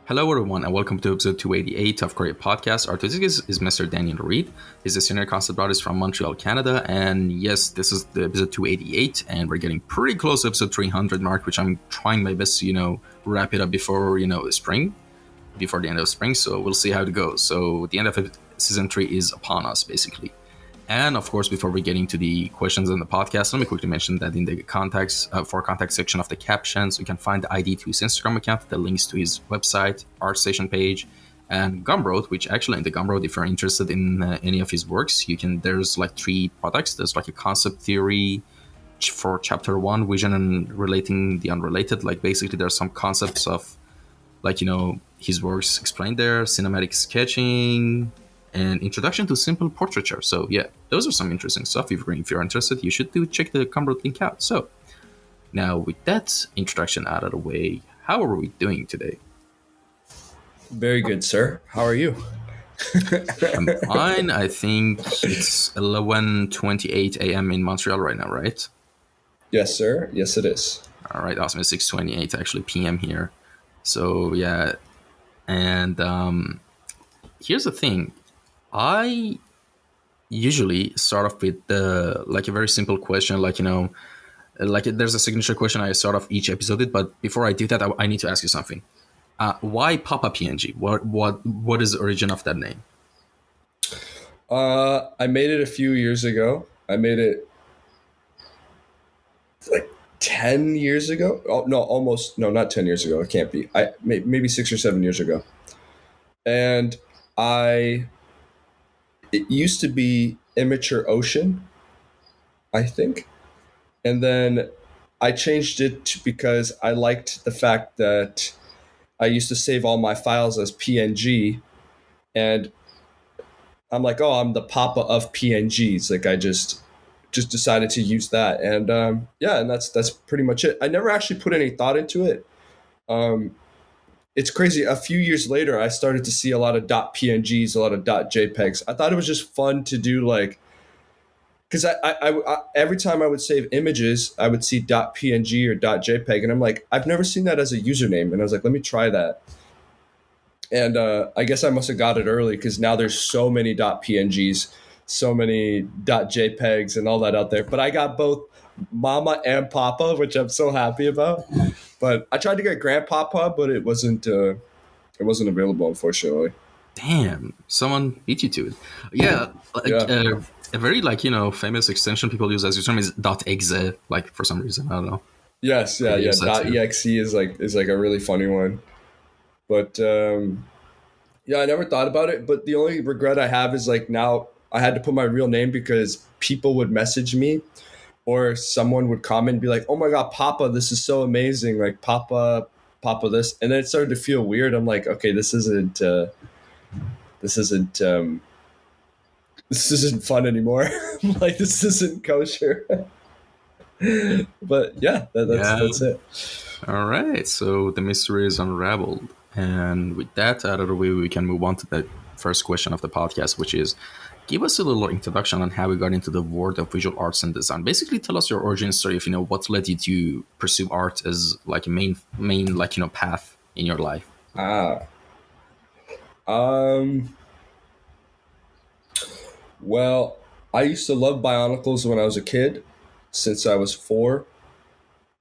Hello, everyone, and welcome to episode 288 of Kouryer podcast. Our topic is Mr. Daniel Reid. He's a senior concept artist from Montreal, Canada. And yes, this is the episode 288, and we're getting pretty close to episode 300 mark, which I'm trying my best to, wrap it up before, spring, before the end of spring. So we'll see how it goes. So the end of season 3 is upon us, basically. And of course, before we get into the questions in the podcast, let me quickly mention that in the contact section of the captions, you can find the ID to his Instagram account, the links to his website, ArtStation page, and Gumroad. Which actually in the Gumroad, if you're interested in any of his works, there's like 3 products. There's like a concept theory for chapter 1, vision and relating the unrelated. Like basically, there's some concepts of his works explained there, cinematic sketching, and introduction to simple portraiture. So yeah, those are some interesting stuff. If you're interested, you should check the Gumroad link out. So now with that introduction out of the way, how are we doing today? Very good, sir. How are you? I'm fine. I think it's 11:28 a.m. in Montreal right now, right? Yes, sir. Yes, it is. All right, awesome. It's 6:28 actually p.m. here. So yeah, and here's the thing. I usually start off with a very simple question, there's a signature question I start off each episode with. But before I do that, I need to ask you something. Why Papa PNG? What is the origin of that name? I made it a few years ago. I made it like 10 years ago. Oh, no, almost. No, not 10 years ago. It can't be. Maybe 6 or 7 years ago. And it used to be Immature Ocean, I think. And then I changed it because I liked the fact that I used to save all my files as PNG. And I'm like, oh, I'm the papa of PNGs. Like I just decided to use that. And yeah, and that's pretty much it. I never actually put any thought into it. Um, it's crazy. A few years later, I started to see a lot of .pngs, a lot of .jpegs. I thought it was just fun to do, like, because I every time I would save images, I would see .png or .jpeg, and I'm like, I've never seen that as a username, and I was like, let me try that. And I guess I must have got it early because now there's so many .pngs, so many .jpegs, and all that out there. But I got both Mama and Papa, which I'm so happy about. But I tried to get Grandpapa, but it wasn't available, unfortunately. Damn, someone beat you to it. Yeah, Yeah. a very famous extension people use as your term is .exe. Like for some reason, I don't know. Yes, yeah, They yeah. use that too. .exe is like a really funny one. But yeah, I never thought about it. But the only regret I have is like now I had to put my real name because people would message me or someone would comment and be like, "Oh my God, Papa, this is so amazing! Like Papa, Papa, this." And then it started to feel weird. I'm like, okay, this isn't this isn't fun anymore. Like this isn't kosher. But yeah, Yeah. that's it. All right. So the mystery is unraveled, and with that out of the way, we can move on to the first question of the podcast, which is: give us a little introduction on how we got into the world of visual arts and design. Basically, tell us your origin story. If you know what led you to pursue art as like a main path in your life. Ah, um, well, I used to love Bionicles when I was a kid, since I was 4,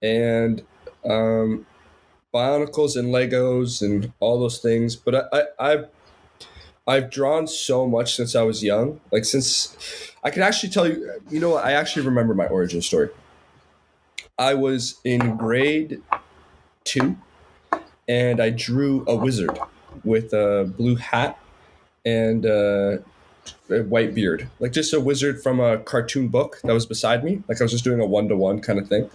and um, Bionicles and Legos and all those things. But I've drawn so much since I was young. Like since I can actually tell you, you know what? I actually remember my origin story. I was in grade 2, and I drew a wizard with a blue hat and a white beard, like just a wizard from a cartoon book that was beside me. Like I was just doing a 1-to-1 kind of thing,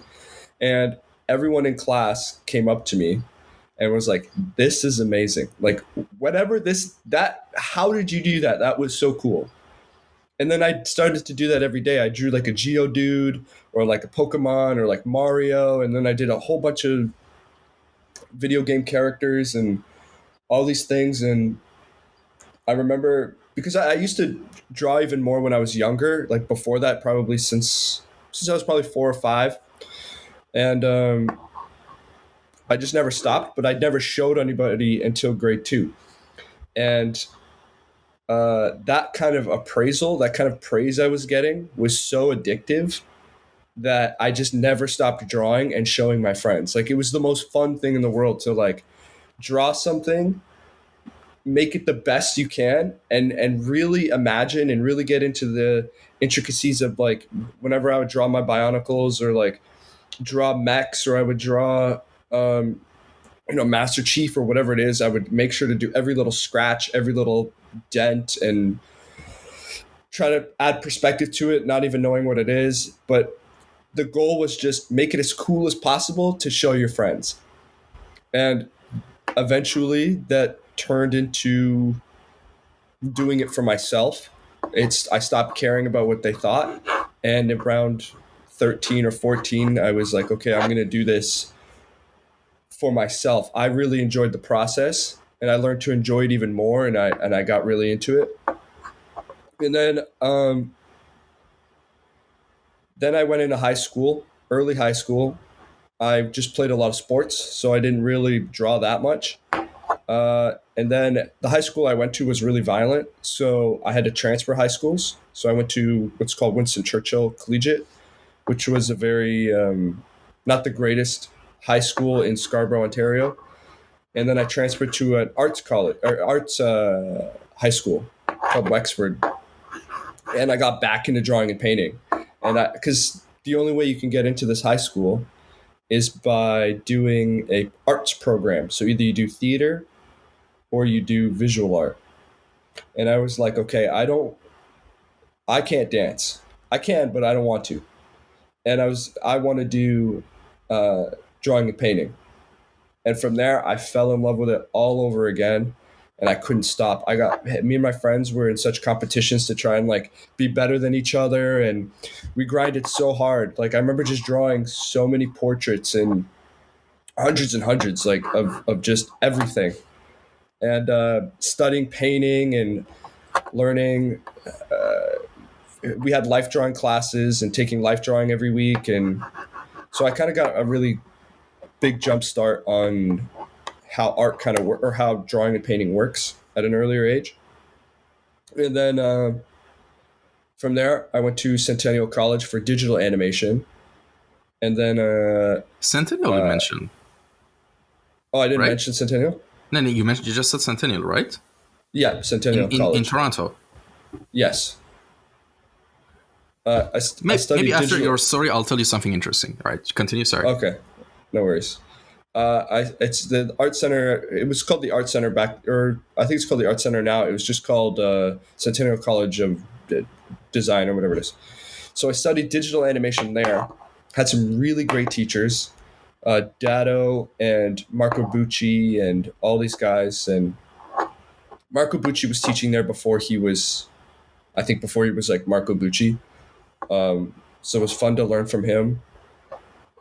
and everyone in class came up to me and was like, "This is amazing! Like whatever this that. How did you do that? That was so cool." And then I started to do that every day. I drew like a Geodude or like a Pokemon or like Mario, and then I did a whole bunch of video game characters and all these things. And I remember because I used to draw even more when I was younger, like before that, probably since I was probably 4 or 5. And I just never stopped, but I never showed anybody until grade two. And that kind of appraisal, that kind of praise I was getting was so addictive that I just never stopped drawing and showing my friends. Like, it was the most fun thing in the world to like draw something, make it the best you can, and really imagine and really get into the intricacies of like whenever I would draw my Bionicles or like draw mechs, or I would draw Master Chief or whatever it is, I would make sure to do every little scratch, every little dent, and try to add perspective to it, not even knowing what it is. But the goal was just make it as cool as possible to show your friends. And eventually that turned into doing it for myself. I stopped caring about what they thought. And around 13 or 14, I was like, okay, I'm going to do this for myself. I really enjoyed the process, and I learned to enjoy it even more, and I got really into it. And then I went into high school, early high school. I just played a lot of sports, so I didn't really draw that much. And then the high school I went to was really violent, so I had to transfer high schools. So I went to what's called Winston Churchill Collegiate, which was a very not the greatest high school in Scarborough, Ontario. And then I transferred to an arts college or arts high school called Wexford, and I got back into drawing and painting. And because the only way you can get into this high school is by doing a arts program. So either you do theater or you do visual art. And I was like, okay, I can't dance. I can, but I don't want to. And I want to do drawing and painting. And from there, I fell in love with it all over again, and I couldn't stop. Me and my friends were in such competitions to try and like be better than each other, and we grinded so hard. Like, I remember just drawing so many portraits and hundreds like of just everything, and studying painting and learning. We had life drawing classes and taking life drawing every week, and so I kind of got a really big jump start on how art kind of work, or how drawing and painting works at an earlier age. And then from there, I went to Centennial College for digital animation. And then Centennial you mentioned. Oh, I didn't right? mention Centennial? No, you just said Centennial, right? Yeah, Centennial in College. Toronto. Yes. I studied maybe after digital. your story, I'll tell you something interesting. All right, continue. Sorry. Okay, no worries. It's the art center. It was called the art center back, or I think it's called the art center now. It was just called Centennial College of Design or whatever it is. So I studied digital animation there. Had some really great teachers, Dado and Marco Bucci and all these guys. And Marco Bucci was teaching there before he was like Marco Bucci. So it was fun to learn from him.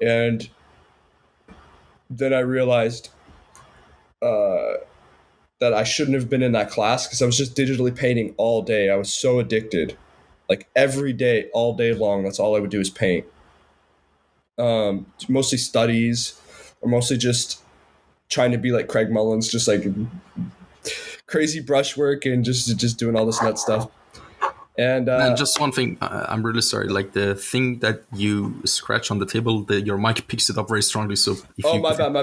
And then I realized that I shouldn't have been in that class because I was just digitally painting all day. I was so addicted. Like every day, all day long, that's all I would do is paint. Mostly studies, or mostly just trying to be like Craig Mullins, just like crazy brushwork and just doing all this nut stuff. And just one thing, I'm really sorry. Like the thing that you scratch on the table, your mic picks it up very strongly. So my bad.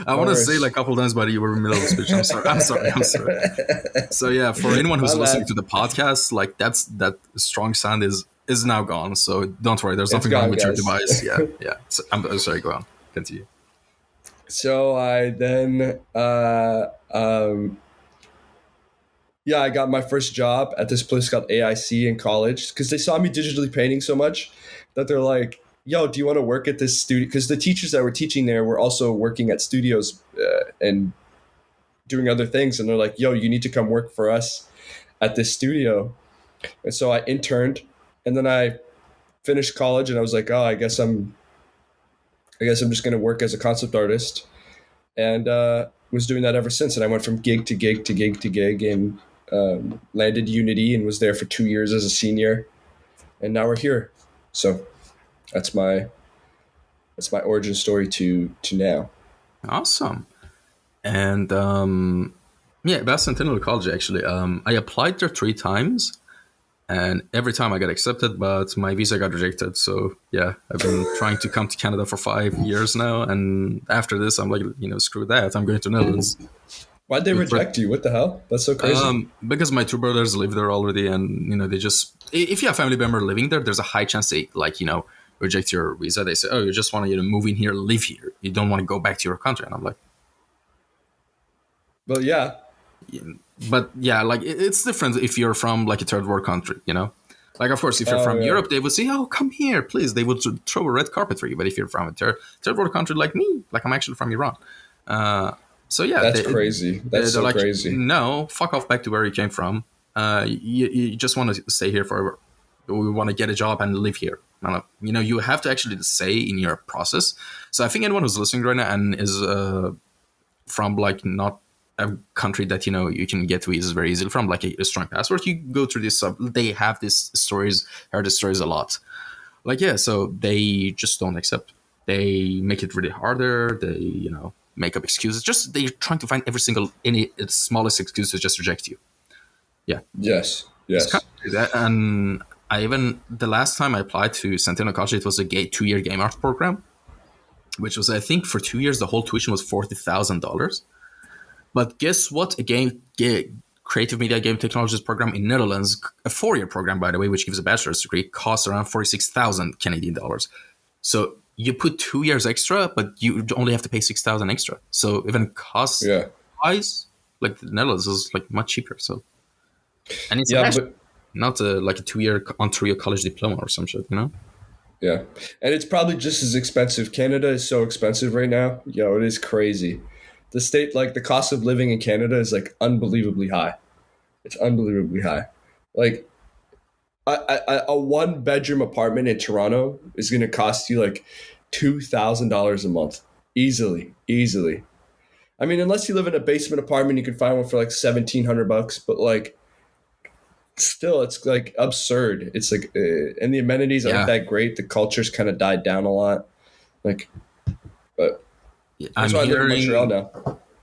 I want to say like a couple times, but you were in the middle of the speech. I'm sorry. So yeah, for anyone who's listening to the podcast, like that strong sound is now gone. So don't worry, there's nothing wrong with your device. Yeah. So, I'm sorry. Go on, continue. So I then. I got my first job at this place called AIC in college because they saw me digitally painting so much that they're like, yo, do you want to work at this studio? Because the teachers that were teaching there were also working at studios and doing other things. And they're like, yo, you need to come work for us at this studio. And so I interned, and then I finished college, and I was like, oh, I guess I'm just going to work as a concept artist. And was doing that ever since. And I went from gig to gig to gig to gig, and landed Unity and was there for 2 years as a senior, and now we're here. So that's my That's my origin story to now. Awesome. And yeah, about Centennial College actually. I applied there 3 times, and every time I got accepted, but my visa got rejected. So yeah, I've been trying to come to Canada for 5 years now, and after this, I'm like, screw that. I'm going to Netherlands. Why'd they reject you? What the hell? That's so crazy. Because my two brothers live there already, and they just, if you have family member living there, there's a high chance they reject your visa. They say, oh, you just want to move in here, live here. You don't want to go back to your country, and I'm like, Well, yeah. but yeah, like it's different if you're from like a third world country. Like, of course, if you're from Yeah. Europe, they would say, oh, come here, please. They would throw a red carpet for you. But if you're from a third world country like me, like I'm actually from Iran. So yeah, That's crazy. That's so like, crazy. no, fuck off back to where you came from. You just want to stay here forever. We want to get a job and live here. You have to actually say in your process. So I think anyone who's listening right now and is from like not a country that you can get visas very easily from, like a strong passport, you go through this. They have these stories, heard the stories a lot. Like, yeah, so they just don't accept. They make it really harder. They make up excuses. Just they're trying to find any smallest excuse to just reject you. Yeah, Yes. it's Yes. kind of that. And the last time I applied to Centennial College, it was a 2-year game art program, which was, I think, for 2 years the whole tuition was $40,000. But guess what? Creative Media Game Technologies program in Netherlands, a 4-year program, by the way, which gives a bachelor's degree, costs around 46,000 Canadian dollars. So you put 2 years extra, but you only have to pay 6,000 extra. So even cost wise, like the Netherlands is like much cheaper. So, and it's Yeah, but not like a 2-year Ontario college diploma or some shit. yeah, and it's probably just as expensive. Canada is so expensive right now. Yo, it is crazy. The state, like the cost of living in Canada, is like unbelievably high. It's unbelievably high. Like a 1-bedroom apartment in Toronto is going to cost you like $2,000 a month, easily, easily. I mean, unless you live in a basement apartment, you can find one for like $1,700. But like, still, it's like absurd. It's like, and the amenities aren't that great. The culture's kind of died down a lot. Like, but that's why I live in Montreal now.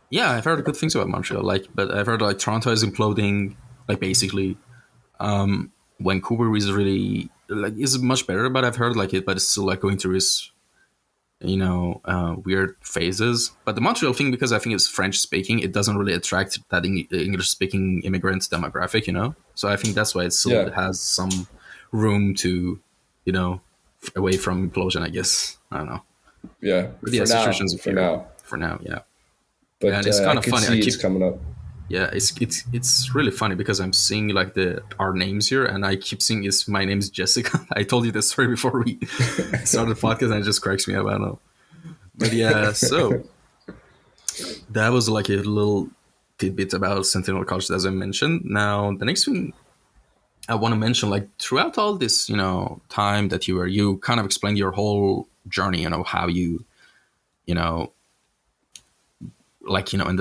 Yeah, I've heard good things about Montreal. But I've heard like Toronto is imploding. Like basically, Vancouver is really is much better. But I've heard but it's still like going through its weird phases. But the Montreal thing, because I think it's French speaking, it doesn't really attract that English speaking immigrant demographic. So I think that's why it still has some room to away from implosion, I guess. I don't know. Yeah, but yeah, situations for now, yeah. But and it's kind of funny. It's coming up. Yeah, it's really funny because I'm seeing like our names here, and I keep seeing my name is Jessica. I told you this story before we started the podcast, and it just cracks me up. I don't know, but yeah. So that was like a little tidbit about Centennial College, as I mentioned. Now the next thing I want to mention, like throughout all this, time that you kind of explained your whole journey, how you, ended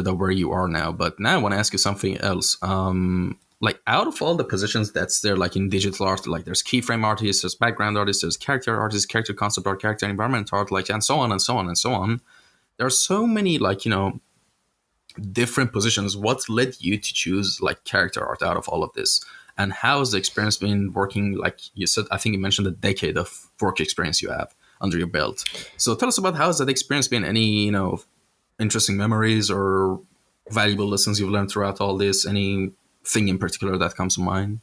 up where you are now. But now I want to ask you something else. Like out of all the positions that's there, like in digital art, like there's keyframe artists, there's background artists, there's character artists, character concept art, character environment art, like, and so on and so on and so on. There are so many, different positions. What led you to choose like character art out of all of this? And how has the experience been working? Like you said, I think you mentioned a decade of work experience you have under your belt. So tell us about how has that experience been? Any, interesting memories or valuable lessons you've learned throughout all this? Anything in particular that comes to mind?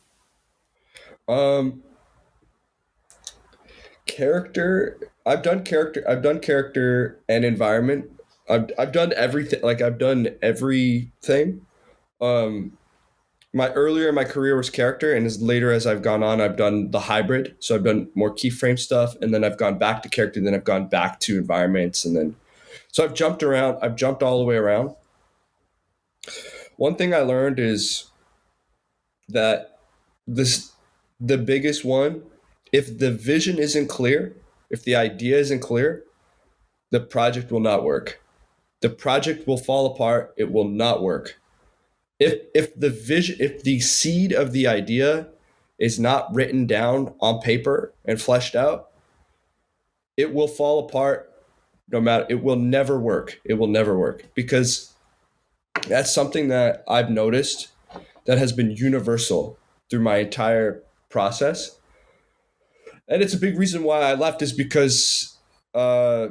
Character. I've done character and environment. I've done everything. Like I've done everything. My earlier in my career was character, and as later as I've gone on, I've done the hybrid. So I've done more keyframe stuff, and then I've gone back to character, and then I've gone back to environments, and then so I've jumped around. I've jumped all the way around. One thing I learned is that the biggest one, if the vision isn't clear, if the idea isn't clear, the project will not work. The project will fall apart. It will not work. If the seed of the idea is not written down on paper and fleshed out, it will fall apart no matter, it will never work. It will never work, because that's something that I've noticed that has been universal through my entire process. And it's a big reason why I left, is because uh,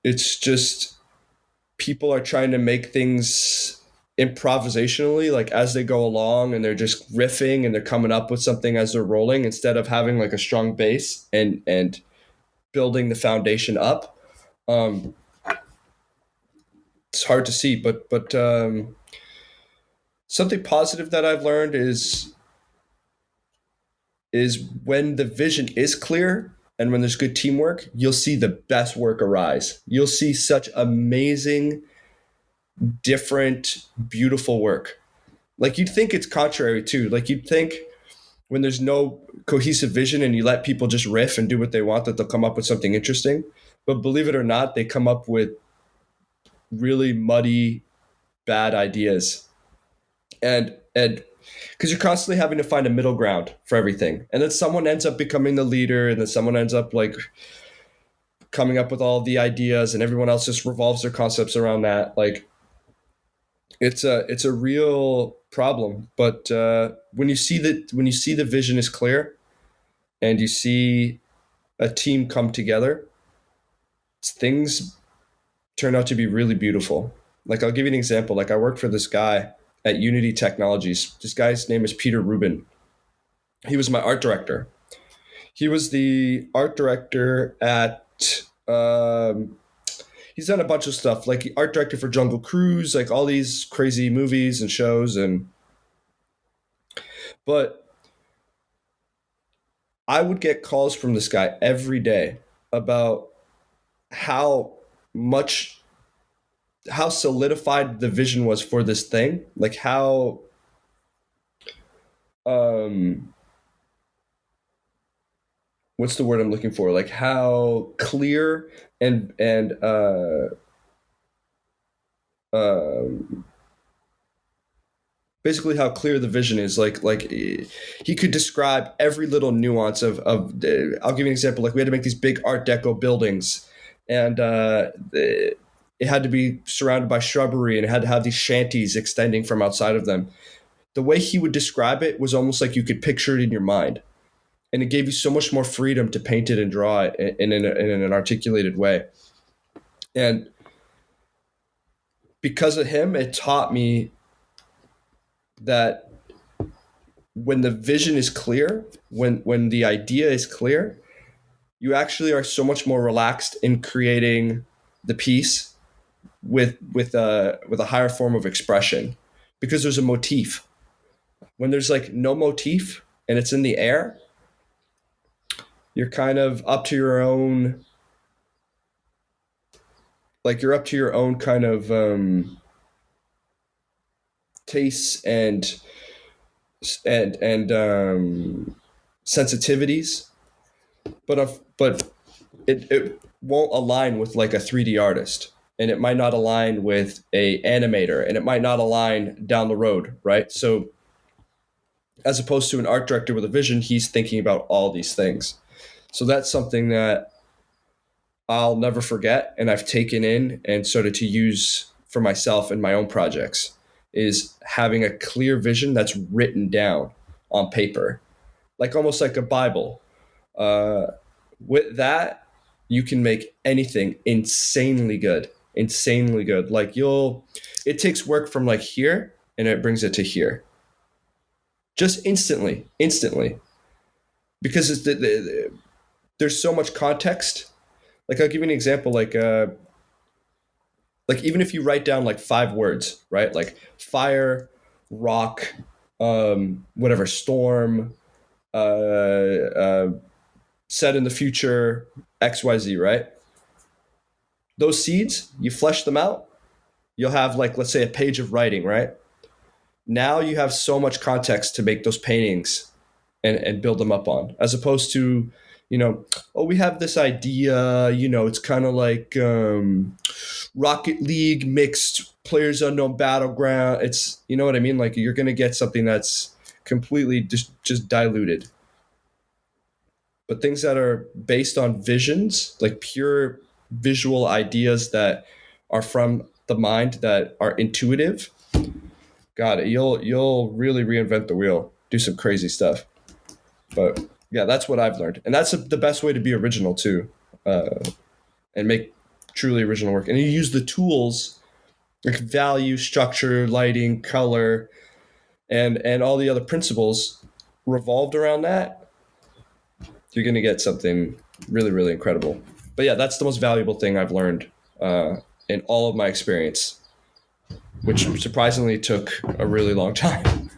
it's just people are trying to make things improvisationally, like as they go along, and they're just riffing and they're coming up with something as they're rolling, instead of having like a strong base and building the foundation up. Um, it's hard to see, but something positive that I've learned is when the vision is clear and when there's good teamwork, you'll see the best work arise. You'll see such amazing, different, beautiful work. Like, you'd think it's contrary too. Like, you'd think when there's no cohesive vision and you let people just riff and do what they want, that they'll come up with something interesting. But believe it or not, they come up with really muddy, bad ideas. And because you're constantly having to find a middle ground for everything, and then someone ends up becoming the leader, and then someone ends up like coming up with all the ideas, and everyone else just revolves their concepts around that. Like, it's a real problem. But when you see the vision is clear, and you see a team come together, things turn out to be really beautiful. Like, I'll give you an example. Like, I worked for this guy at Unity Technologies. This guy's name is Peter Rubin. He was my art director. He was the art director at he's done a bunch of stuff, like art director for Jungle Cruise, like all these crazy movies and shows. And but I would get calls from this guy every day about how much how solidified the vision was for this thing, like how um what's the word I'm looking for, like how clear and um basically how clear the vision is. Like he could describe every little nuance of I'll give you an example. Like, we had to make these big art deco buildings, and it had to be surrounded by shrubbery, and it had to have these shanties extending from outside of them. The way he would describe it was almost like you could picture it in your mind, and it gave you so much more freedom to paint it and draw it in an articulated way. And because of him, it taught me that when the vision is clear, when the idea is clear, you actually are so much more relaxed in creating the piece with a higher form of expression, because there's a motif. When there's like no motif and it's in the air, you're kind of up to your own, like you're up to your own kind of tastes and sensitivities, but it won't align with like a 3D artist, and it might not align with a animator, and it might not align down the road, right? So as opposed to an art director with a vision, he's thinking about all these things. So that's something that I'll never forget, and I've taken in and started to use for myself in my own projects, is having a clear vision that's written down on paper, like almost like a Bible. Uh, with that, you can make anything insanely good, insanely good. Like, it takes work from like here, and it brings it to here, just instantly, because there's so much context. Like, I'll give you an example. Like even if you write down like 5 words, right? Like fire, rock, whatever, storm, uh, uh, set in the future, XYZ, right? Those seeds, you flesh them out, you'll have like, let's say, a page of writing, right? Now you have so much context to make those paintings and build them up on, as opposed to, oh, we have this idea, it's kind of like Rocket League mixed Players Unknown Battleground. It's, you know what I mean? Like, you're going to get something that's completely just diluted. But things that are based on visions, like pure visual ideas that are from the mind that are intuitive, got it. You'll really reinvent the wheel, do some crazy stuff. But yeah, that's what I've learned, and that's the best way to be original too, and make truly original work. And you use the tools like value, structure, lighting, color, and all the other principles revolved around that. You're gonna get something really really incredible. But yeah, that's the most valuable thing I've learned in all of my experience, which surprisingly took a really long time.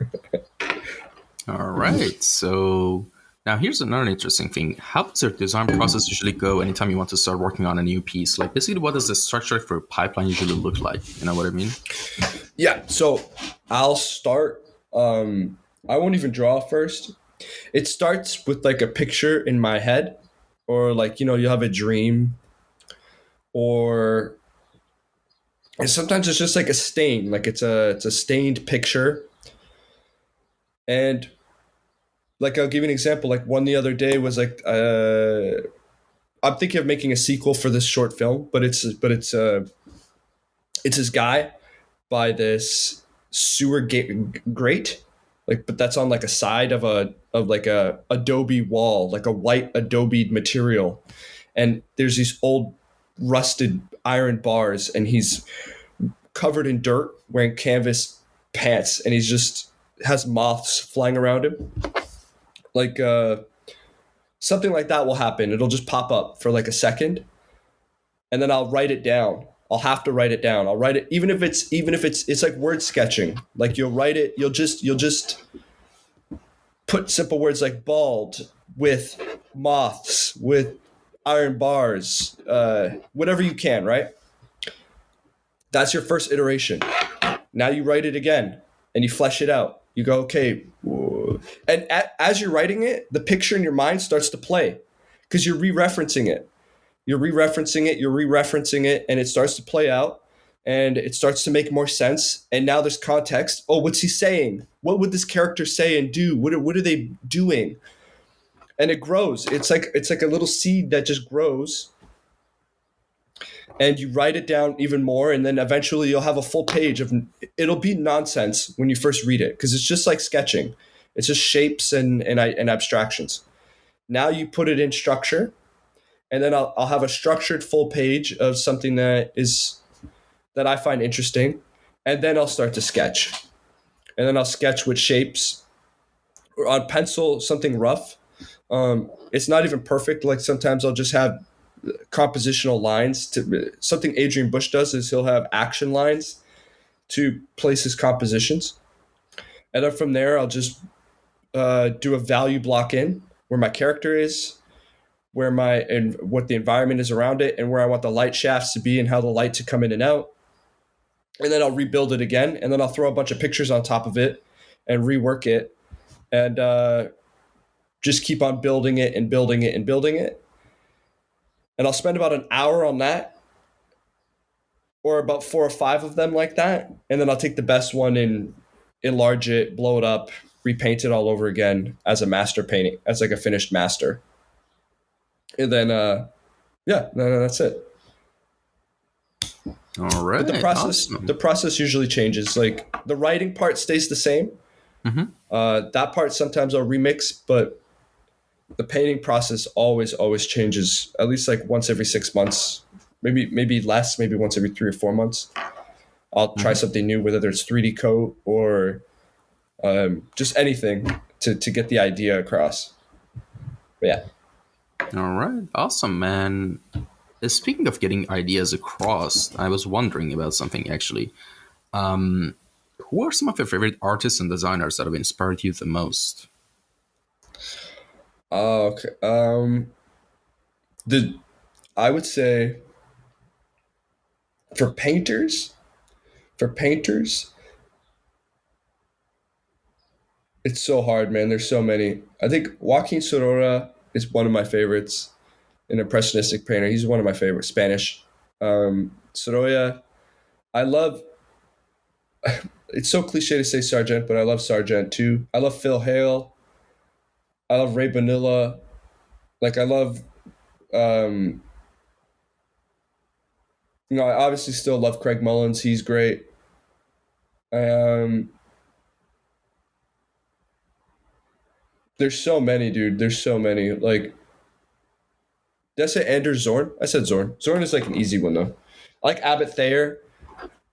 All right. So now here's another interesting thing. How does your design process usually go anytime you want to start working on a new piece? Like basically what does the structure for a pipeline usually look like? You know what I mean? Yeah, so I'll start. I won't even draw first. It starts with like a picture in my head, or like you have a dream, or and sometimes it's just like a stain, like it's a stained picture. And like I'll give you an example. Like one the other day was like I'm thinking of making a sequel for this short film, but it's this guy by this grate, like, but that's on like a side of like a adobe wall, like a white adobe material, and there's these old rusted iron bars, and he's covered in dirt, wearing canvas pants, and he's just has moths flying around him, like something like that will happen. It'll just pop up for like a second, and then I'll write it down. I'll have to write it down. I'll write it even if it's like word sketching. Like you'll write it, you'll just put simple words like bald with moths with iron bars, whatever you can, right? That's your first iteration. Now you write it again and you flesh it out. You go, okay, and as you're writing it, the picture in your mind starts to play because you're re-referencing it. You're re-referencing it, and it starts to play out, and it starts to make more sense. And now there's context. Oh, what's he saying? What would this character say and do? What are they doing? And it grows. It's like a little seed that just grows, and you write it down even more, and then eventually you'll have a full page of. It'll be nonsense when you first read it because it's just like sketching. It's just shapes and abstractions. Now you put it in structure, and then I'll have a structured full page of something that I find interesting, and then I'll start to sketch, and then I'll sketch with shapes or on pencil, something rough. It's not even perfect. Like sometimes I'll just have compositional lines. To something Adrian Bush does is he'll have action lines to place his compositions, and then from there I'll just do a value block in where my character is, where and what the environment is around it, and where I want the light shafts to be and how the light to come in and out. And then I'll rebuild it again, and then I'll throw a bunch of pictures on top of it and rework it, and just keep on building it and building it and building it. And I'll spend about an hour on that, or about 4 or 5 of them like that, and then I'll take the best one and enlarge it, blow it up, repaint it all over again as a master painting, as like a finished master. And then yeah, no, that's it. All right. But Awesome. the process usually changes. Like the writing part stays the same. Mm-hmm. That part sometimes I'll remix, but the painting process always changes. At least like once every 6 months, maybe less, maybe once every 3 or 4 months. I'll try something new, whether it's 3D coat or just anything to get the idea across. But yeah. All right. Awesome, man. Speaking of getting ideas across, I was wondering about something actually. Who are some of your favorite artists and designers that have inspired you the most? Okay. The I would say for painters, for painters, it's so hard, man. There's so many. I think Joaquin Sorora is one of my favorites, an impressionistic painter. He's one of my favorites, Spanish. Sorolla, I love. It's so cliche to say Sargent, but I love Sargent too. I love Phil Hale. I love Ray Bonilla. Like I love um, I obviously still love Craig Mullins. He's great. Um, there's so many, dude. There's so many. Like, did I say Anders Zorn? I said Zorn. Zorn is like an easy one though. I like Abbott Thayer.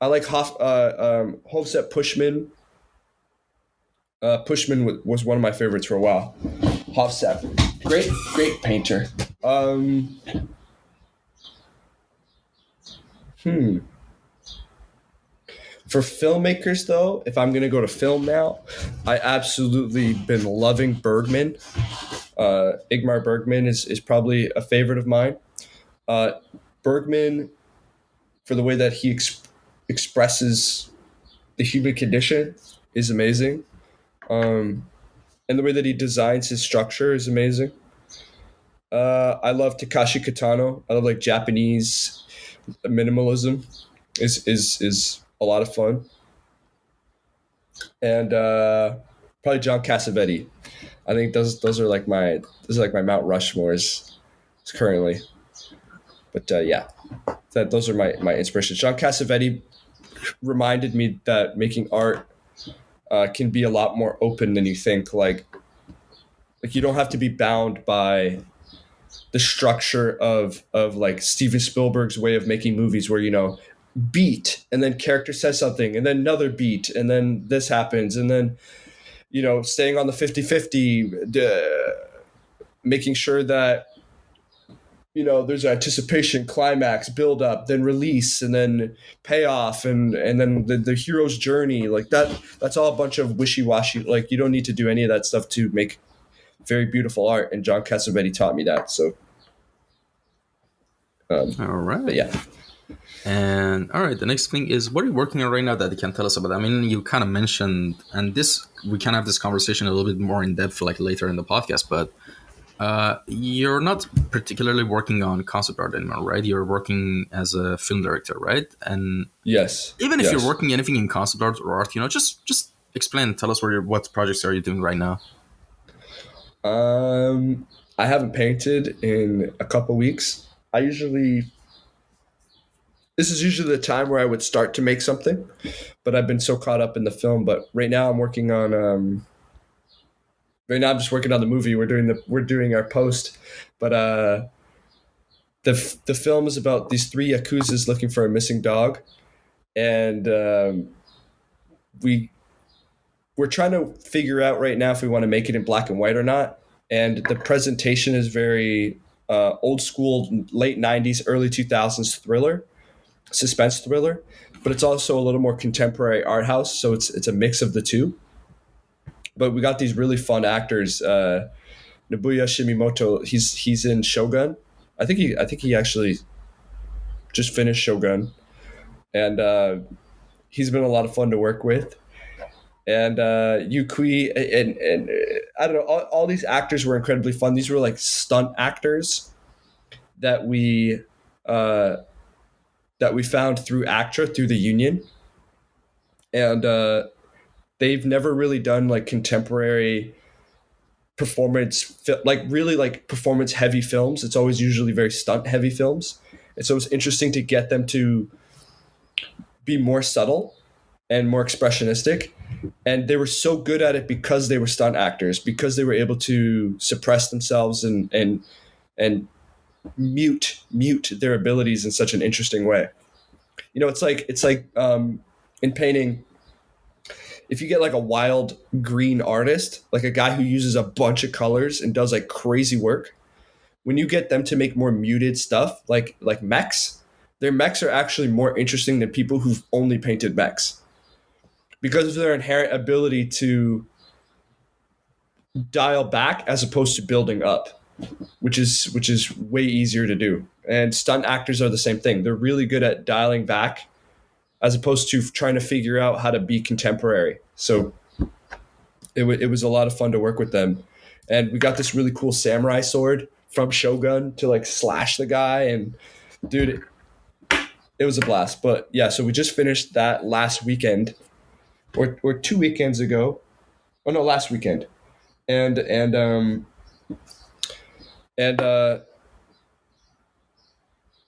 I like Hofstad Pushman. Pushman was one of my favorites for a while. Hofstad, great painter. Um, hmm. For filmmakers, though, if I'm gonna go to film now, I absolutely been loving Bergman. Igmar Bergman is probably a favorite of mine. Uh, Bergman, for the way that he expresses the human condition, is amazing. Um, and the way that he designs his structure is amazing. I love Takashi Kitano. I love like Japanese minimalism is a lot of fun. And probably John Cassavetes. I think those are like my Mount Rushmores currently. But yeah, those are my inspirations. John Cassavetes reminded me that making art can be a lot more open than you think. Like you don't have to be bound by the structure of like Steven Spielberg's way of making movies, where beat and then character says something and then another beat and then this happens and then staying on the 50-50, making sure that there's anticipation, climax, build up, then release, and then payoff, and then the hero's journey. Like that's all a bunch of wishy-washy. Like you don't need to do any of that stuff to make very beautiful art, and John Cassavetes taught me that. So All but right. yeah. And all right, the next thing is, what are you working on right now that you can tell us about? I mean, you kind of mentioned, and this we can have this conversation a little bit more in depth, like later in the podcast. But you're not particularly working on concept art anymore, right? You're working as a film director, right? And Yes. even if you're Yes. working anything in concept art or art, just explain, tell us what projects are you doing right now. Um, I haven't painted in a couple weeks. I usually This is usually the time where I would start to make something, but I've been so caught up in the film. But right now I'm working on right now I'm just working on the movie. We're doing our post, but the film is about these three yakuzas looking for a missing dog, and we we're trying to figure out right now if we want to make it in black and white or not. And the presentation is very old school, late '90s, early 2000s thriller, suspense thriller, but it's also a little more contemporary art house. So it's a mix of the two. But we got these really fun actors. Nobuya Shimimoto, he's in Shogun. I think he actually just finished Shogun, and he's been a lot of fun to work with. And Yukui and I don't know, all these actors were incredibly fun. These were like stunt actors that uh, we found through ACTRA, through the union, and they've never really done like contemporary performance, like really like performance heavy films. It's always usually very stunt heavy films, and so it's interesting to get them to be more subtle and more expressionistic. And they were so good at it because they were stunt actors, because they were able to suppress themselves and mute their abilities in such an interesting way. It's like in painting, if you get like a wild green artist, like a guy who uses a bunch of colors and does like crazy work, when you get them to make more muted stuff, like mechs, their mechs are actually more interesting than people who've only painted mechs, because of their inherent ability to dial back as opposed to building up, which is way easier to do. And stunt actors are the same thing. They're really good at dialing back as opposed to trying to figure out how to be contemporary. So it was a lot of fun to work with them. And we got this really cool samurai sword from Shogun to like slash the guy. And dude, it was a blast. But yeah, so we just finished that last weekend, or 2 weekends ago. Oh no, last weekend. And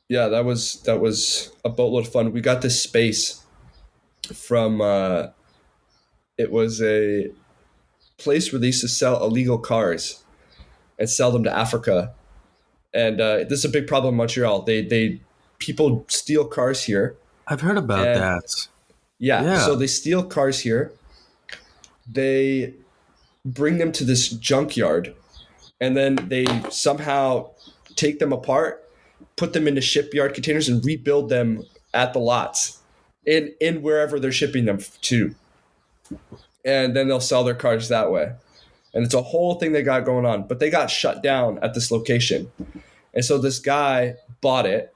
Yeah, that was a boatload of fun. We got this space from it was a place where they used to sell illegal cars and sell them to Africa. And this is a big problem in Montreal. They people steal cars here, I've heard about and that. yeah, Yeah. so they steal cars here. They bring them to this junkyard, and then they somehow take them apart, put them into shipyard containers, and rebuild them at the lots in wherever they're shipping them to. And then they'll sell their cars that way. And it's a whole thing they got going on. But they got shut down at this location. And so this guy bought it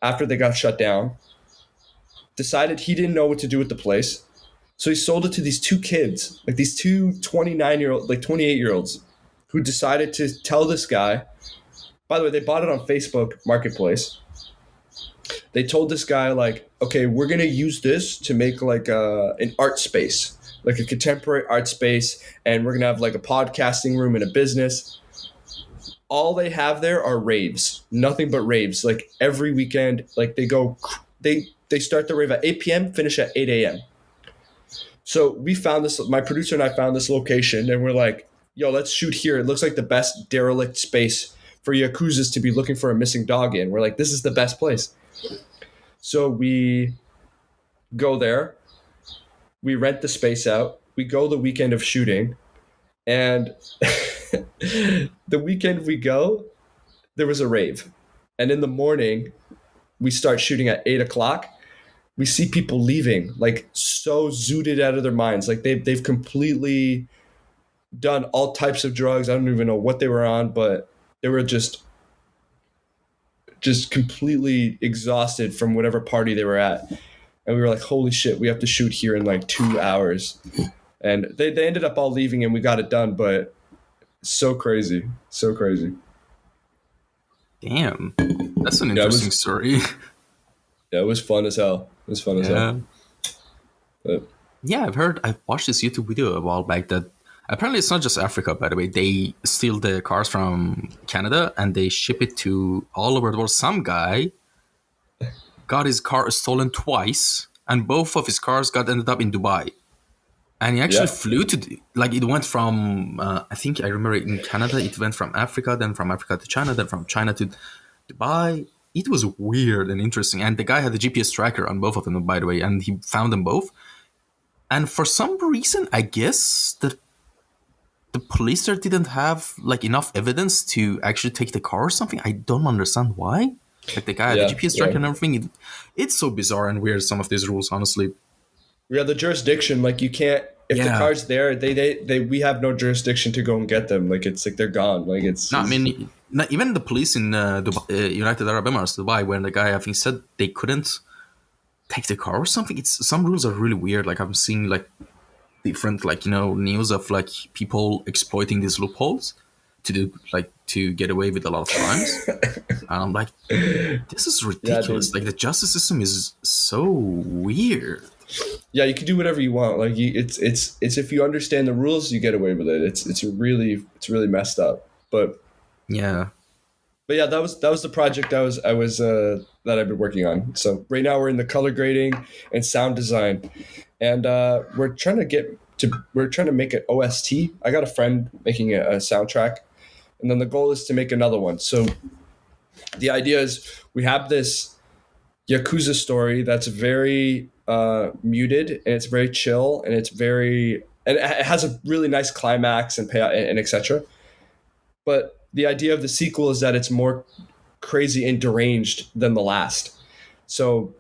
after they got shut down, decided he didn't know what to do with the place. So he sold it to these two kids, like these two 29-year-old, like 28-year-olds, who decided to tell this guy. By the way, they bought it on Facebook Marketplace. They told this guy, like, okay, we're going to use this to make like an art space, like a contemporary art space. And we're going to have like a podcasting room and a business. All they have there are raves, nothing but raves. Like every weekend, like they start the rave at 8 p.m., finish at 8 a.m. So we found this, my producer and I found this location, and we're like, yo, let's shoot here. It looks like the best derelict space for Yakuzas to be looking for a missing dog in. We're like, this is the best place. So we go there, we rent the space out, we go the weekend of shooting, and the weekend we go, there was a rave. And in the morning, we start shooting at 8 o'clock. We see people leaving, like so zooted out of their minds. Like they've completely done all types of drugs. I don't even know what they were on, but they were just completely exhausted from whatever party they were at. And we were like, holy shit, we have to shoot here in like 2 hours. And they ended up all leaving and we got it done, but so crazy. So crazy. Damn. That's an Yeah, interesting story. it was fun as hell. It was fun as Yeah. hell. But Yeah, I've watched this YouTube video a while back that apparently it's not just Africa, by the way. They steal the cars from Canada and they ship it to all over the world. Some guy got his car stolen twice, and both of his cars got ended up in Dubai. And he actually yeah, flew to, like, it went from, I think I remember in Canada, it went from Africa, then from Africa to China, then from China to Dubai. It was weird and interesting. And the guy had a GPS tracker on both of them, by the way, and he found them both. And for some reason, I guess the police there didn't have like enough evidence to actually take the car or something. I don't understand why. Like the guy had the yeah, GPS yeah. tracker and everything. It's so bizarre and weird, some of these rules, honestly. We have the jurisdiction. Like you can't if the Yeah. car's there, they we have no jurisdiction to go and get them. Like it's like they're gone. Like No, I mean, not even the police in Dubai, United Arab Emirates, Dubai, when the guy I think said they couldn't take the car or something. It's some rules are really weird. Like I'm seeing like different like news of like people exploiting these loopholes to do like to get away with a lot of crimes. And I'm like, this is yeah, ridiculous. dude. Like the justice system is so weird. Yeah, you can do whatever you want. Like it's if you understand the rules, you get away with it. It's really messed up. Yeah. But yeah, that was the project I was that I've been working on. So right now we're in the color grading and sound design, and we're trying to make it OST. I got a friend making a soundtrack, and then the goal is to make another one. So the idea is we have this Yakuza story that's very muted and it's very chill and it has a really nice climax and payout and etc. But the idea of the sequel is that it's more crazy and deranged than the last. So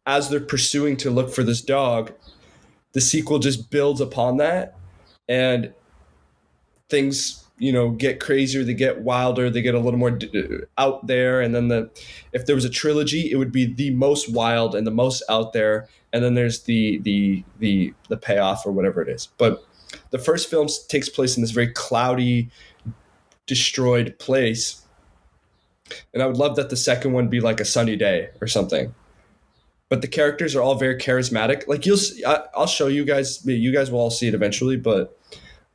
as they're pursuing to look for this dog, the sequel just builds upon that, and things get crazier, they get wilder, they get a little more out there. And then if there was a trilogy, it would be the most wild and the most out there, and then there's the payoff or whatever it is. But the first film takes place in this very cloudy, destroyed place, and I would love that the second one be like a sunny day or something. But the characters are all very charismatic. Like I'll show you guys. You guys will all see it eventually. But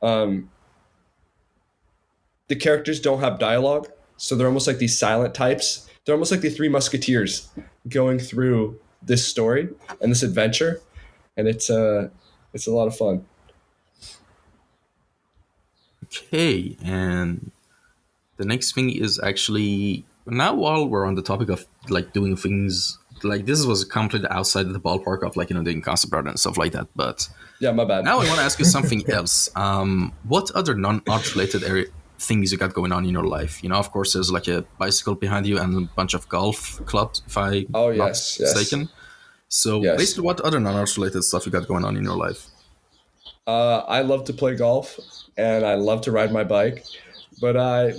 the characters don't have dialogue. So they're almost like these silent types. They're almost like the Three Musketeers going through this story and this adventure, and it's a lot of fun. Okay, and the next thing is actually now while we're on the topic of like doing things like this was completely outside of the ballpark of like doing concept art and stuff like that. But Yeah, my bad. now I want to ask you something else. What other non-art related area things you got going on in your life? Of course, there's like a bicycle behind you and a bunch of golf clubs, if I'm Oh not yes, yes, mistaken. So yes. basically, what other non-art related stuff you got going on in your life? I love to play golf and I love to ride my bike, but I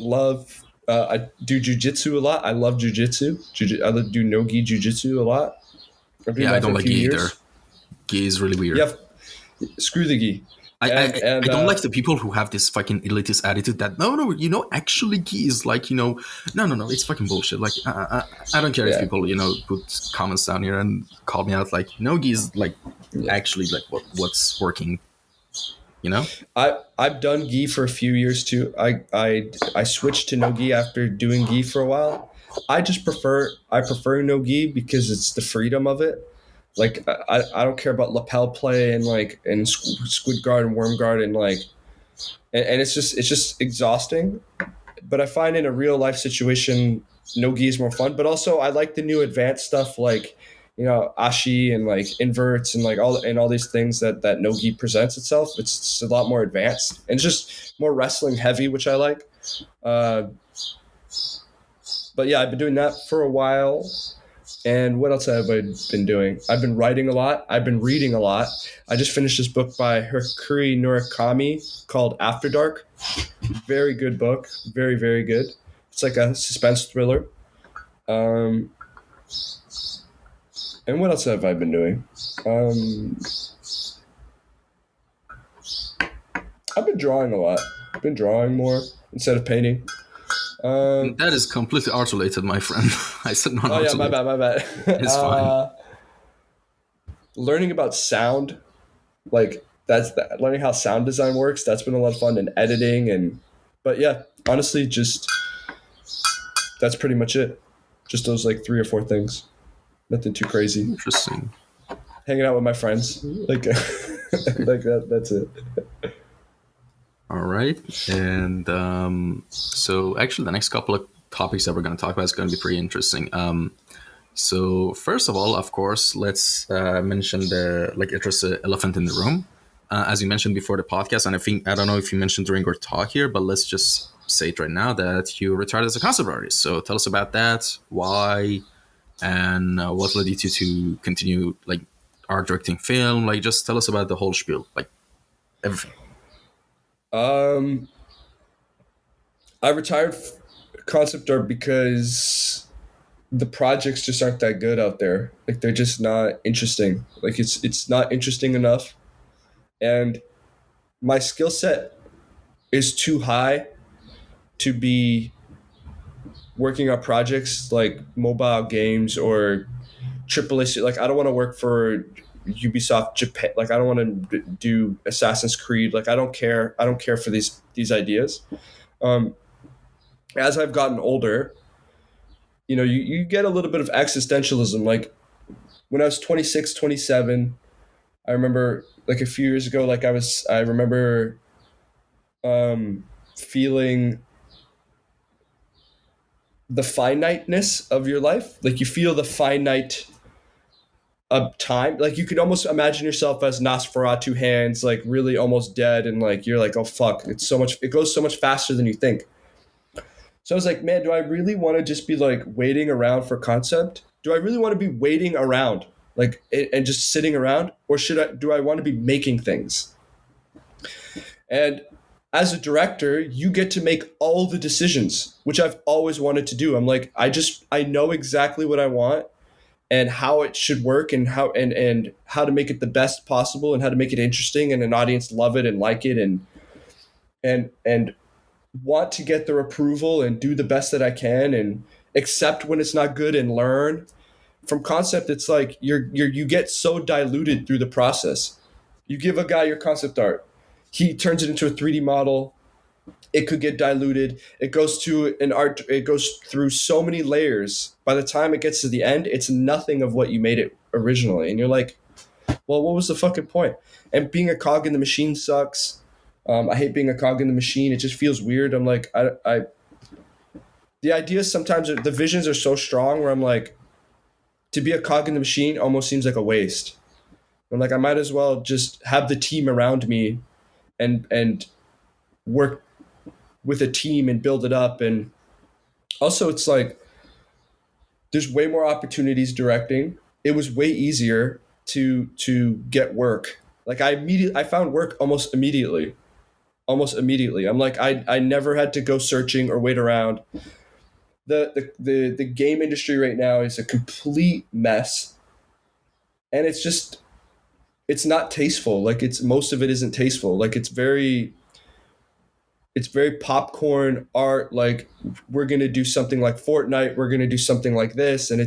do jujitsu a lot. I love jujitsu. I do no-gi jujitsu a lot. I'm doing Yeah, I that don't for a like few gi either. years. Gi is really weird. Yeah, screw the gi. I, And I I and don't like the people who have this fucking elitist attitude that no actually gi is like no it's fucking bullshit. Like I don't care if yeah, people put comments down here and call me out like no gi is like yeah. actually like what's working you know I've done gi for a few years too. I switched to no gi after doing gi for a while. I prefer no gi because it's the freedom of it. Like I don't care about lapel play and like and squid guard and worm guard and like and it's just exhausting. But I find in a real life situation, no gi is more fun. But also, I like the new advanced stuff like ashi and like inverts and like all these things that no gi presents itself. It's a lot more advanced and it's just more wrestling heavy, which I like. Uh, but yeah, I've been doing that for a while. And what else have I been doing? I've been writing a lot. I've been reading a lot. I just finished this book by Kouryer called After Dark. Very good book. Very, very good. It's like a suspense thriller. Um, and what else have I been doing? I've been drawing a lot. I've been drawing more instead of painting. that is completely art related, my friend. I said Oh non-art yeah, my related. bad, my bad. It's fine. Learning about sound, like learning how sound design works. That's been a lot of fun and editing but yeah, honestly, just that's pretty much it. Just those like three or four things. Nothing too crazy. Interesting. Hanging out with my friends, like like that. That's it. All right. And so actually the next couple of topics that we're going to talk about is going to be pretty interesting. So first of all, of course, let's mention the like address the elephant in the room. As you mentioned before the podcast, and I don't know if you mentioned during our talk here, but let's just say it right now that you retired as a concept artist. So tell us about that, why, and what led you to continue like art directing film. Like just tell us about the whole spiel, like everything. Um, I retired concept art because the projects just aren't that good out there. Like they're just not interesting. Like it's not interesting enough, and my skill set is too high to be working on projects like mobile games or AAA. Like I don't want to work for Ubisoft Japan. Like I don't want to do Assassin's Creed. Like I don't care. I don't care for these ideas. Um, as I've gotten older, you get a little bit of existentialism. Like when I was 26, 27, I remember like a few years ago, like I remember feeling the finiteness of your life. Like you feel the finite of time. Like you could almost imagine yourself as Nosferatu hands, like really almost dead. And like, you're like, oh fuck, it goes so much faster than you think. So I was like, man, do I really want to just be like waiting around for concept? Do I really want to be waiting around like and just sitting around, or do I want to be making things? And as a director, you get to make all the decisions, which I've always wanted to do. I'm like, I know exactly what I want and how it should work and how to make it the best possible and how to make it interesting and an audience love it and like it and want to get their approval and do the best that I can and accept when it's not good and learn. From concept, it's like you get so diluted through the process. You give a guy your concept art, he turns it into a 3D model, it could get diluted. It goes to an art. It goes through so many layers. By the time it gets to the end, it's nothing of what you made it originally, and you're like, well, what was the fucking point? And being a cog in the machine sucks. I hate being a cog in the machine. It just feels weird. I'm like, the ideas sometimes the visions are so strong where I'm like, to be a cog in the machine almost seems like a waste. I'm like, I might as well just have the team around me and work with a team and build it up. And also, it's like there's way more opportunities directing. It was way easier to get work. Like I found work almost immediately. Almost immediately. I'm like, I never had to go searching or wait around. The game industry right now is a complete mess, and it's not tasteful. Like it's most of it isn't tasteful. Like it's very popcorn art. Like we're gonna do something like Fortnite. We're gonna do something like this, and